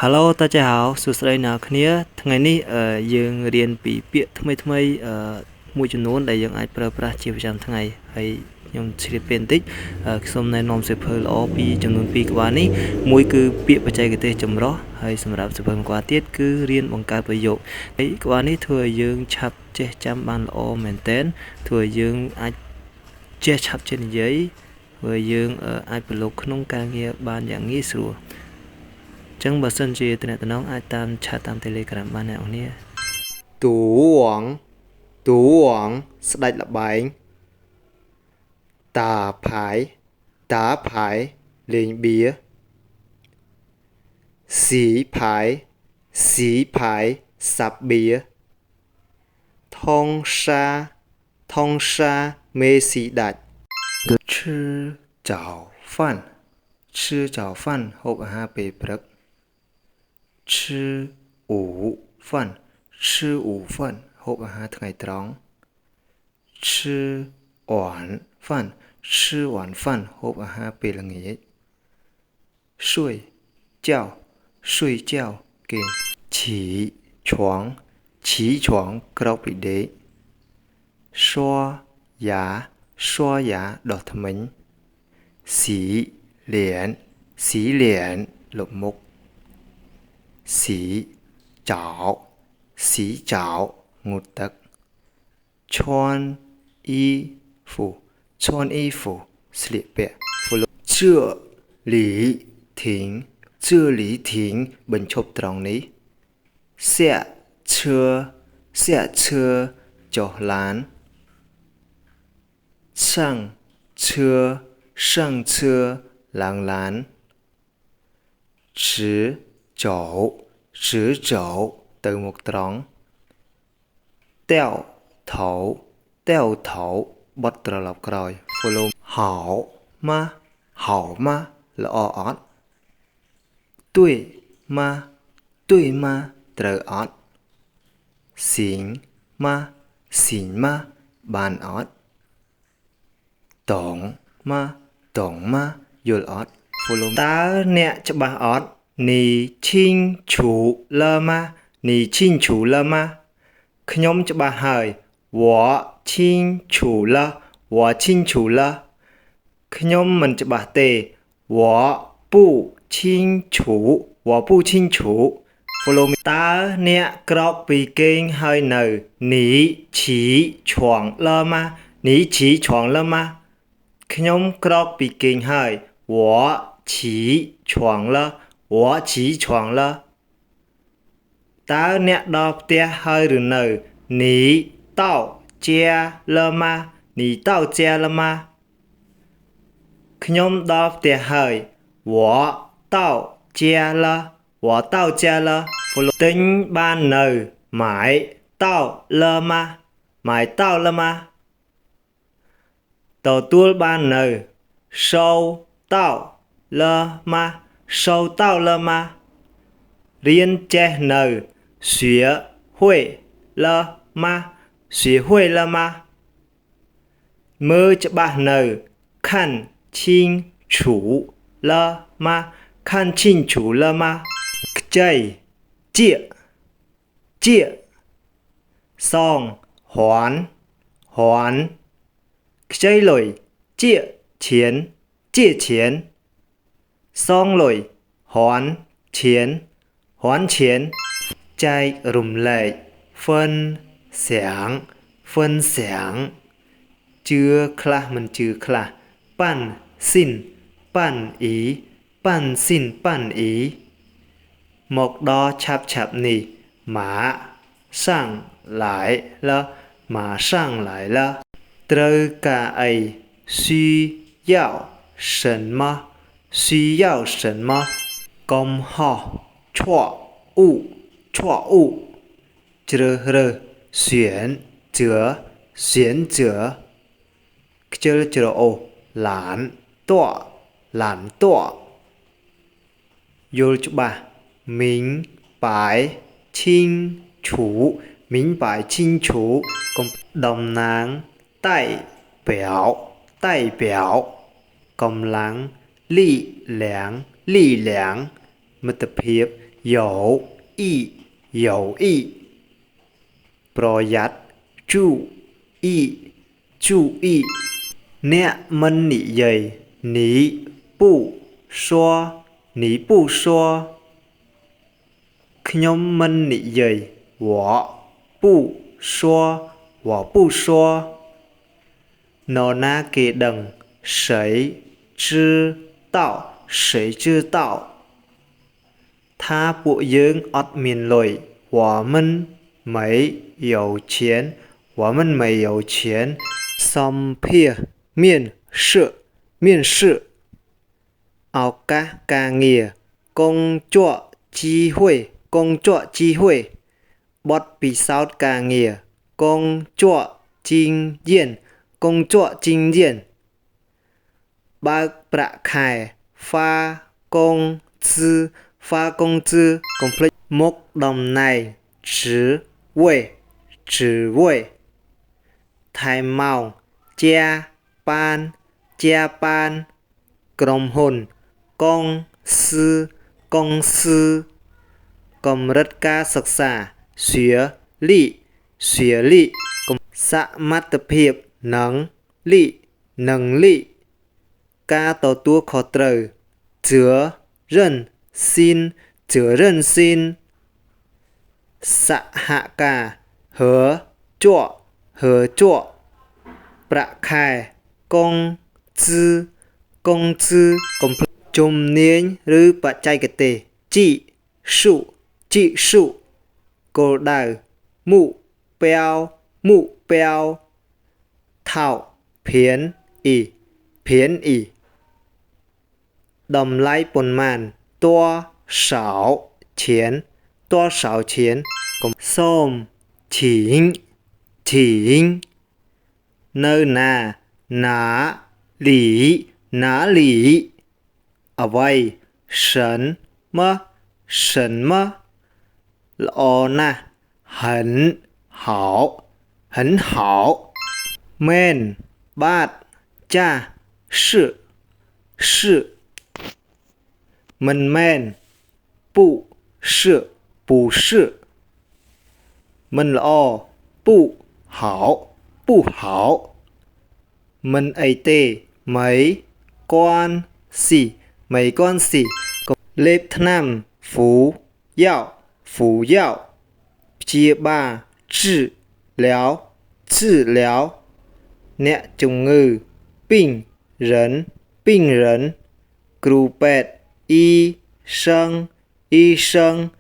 Hello 大家好សួស្តីអ្នកគ្នាថ្ងៃនេះយើងរៀនពីពាក្យថ្មីមួយចំនួនដែលយើងអាចប្រើប្រាស់ជាប្រចាំថ្ងៃហើយខ្ញុំជ្រាបពេលបន្តិចខ្ញុំណែនាំសៀវភៅល្អពីចំនួន2ក្បាលនេះមួយគឺពាក្យបច្ចេកទេសចម្រុះហើយសម្រាប់សៀវភៅមួយក្បាលទៀតគឺរៀនបង្កើតប្រយោគហើយក្បាលនេះធ្វើឲ្យយើងឆាប់ចេះចាំបានល្អមែនទែនធ្វើឲ្យយើងអាចចេះឆាប់ចេះនិយាយធ្វើឲ្យយើងអាចប្រឡូកក្នុងការងារបានយ៉ាងងាយស្រួលចឹងបើសិនជាតំណងអាចតាមឆាតតាម Telegram បានអ្នកនរទូអងស្ដេចលបែងតាផាយលេងបៀស៊ីផាយសាប់បៀថងសាមេស៊ីដាច់吃早饭ហូបអាហារពេលព្រឹក吃午饭ហូបអាហារថ្ងៃត្រង់吃晚饭ហូបអាហារពេលល្ងាច睡觉គេង起床ក្រោកពីដេក刷牙ដោះធ្មេញ洗脸លុបមុខ洗澡ងូតទឹក穿衣服ស្លៀកពាក់这里停បញ្ឈប់ត្រង់នេះ下车ចុះឡាន上车ឡើងឡាន直走ទៅមុខត្រង់掉头បត់ត្រឡប់ក្រោយ follow 好吗ល្អអត់对吗ត្រូវអត់行吗បានអត់懂吗យល់អត់ follow តើអ្នកច្បាស់អត់你清楚了吗ខ្ញុំច្បាស់ហើយ我清楚了ខ្ញុំមិនច្បាស់ទេ我不清楚follow me តើអ្នកក្រោកពីគេងហើយនៅ你起床了吗ខ្ញុំក្រោកពីគេងហើយ我起床了តើអ្នកដល់ផ្ទះហើយឬនៅ你到家了吗ខ្ញុំដល់ផ្ទះហើយ我到家了follow ទិញបាននៅ买到了吗ទទួលបាននៅ收到了吗រៀនចេះនៅ学会了吗មើលច្បាស់នៅ看清楚了吗ខ្ចី借សង还ខ្ចីលុយ借钱សងលុយ还钱ចែករំលែក分享ជឿខ្លះមិនជឿខ្លះប៉ាន់ស៊ីនប៉ាន់អ៊ីមកដល់ឆាប់នេះម៉ា上来了ត្រូវការអី需要什么កុំហោះ错误ជ្រើសរើស选择ខ្ជិលច្រអូសឡានតយល់ច្បាស់មីងបាយឈីងឈូតំណាង代表កម្លាំង力量មិត្តភាព有意有意 ប្រយ័ត្ន chú ý chú ý អ្នកមិននិយាយ 你不说你不说 ខ្ញុំមិននិយាយ 我不说我不说 នរណាគេដឹង 谁知道谁知道 ថាពួកយើងអត់មានលុយ 我们没有钱我们没有钱 សម្ភាស面试面试 ឱកាសការងារ 工作机会工作机会 បទពិសោធន៍ការងារ 工作经验工作经验 បើកប្រាក់ខែ 发工资发工资 កុំភ្លេចមុខតំណែង 职位职位 ថែមម៉ោង 加班加班 ក្រុមហ៊ុន 公司公司 កម្រិតការសិក្សា 学历学历 សមត្ថភាព 能力能力 ការទទួលខុសត្រូវ 责任心责任心 សហការ 合作合作 ប្រាក់ខែ 工资工资 ជំនាញ ឬបច្ចេកទេស 技术技术 គោលដៅ 目标目标 ថោក 便宜便宜 តម្លៃប៉ុន្មាន 多少钱多少钱 សូម 请请 នៅណា 哪里哪里 អ្វី 什么什么 ល្អណាស់ 很好很好 មែន បាទ ចាស់ 是是 មិនមែន 不是不是 មិនល្អ 不好不好 មិនអីទេ 没关系没关系 លេបថ្នាំ 服药服药 ព្យាបាល 治疗治疗 អ្នកជំងឺ 病人病人 គ្រូពេទ្យ 医生医生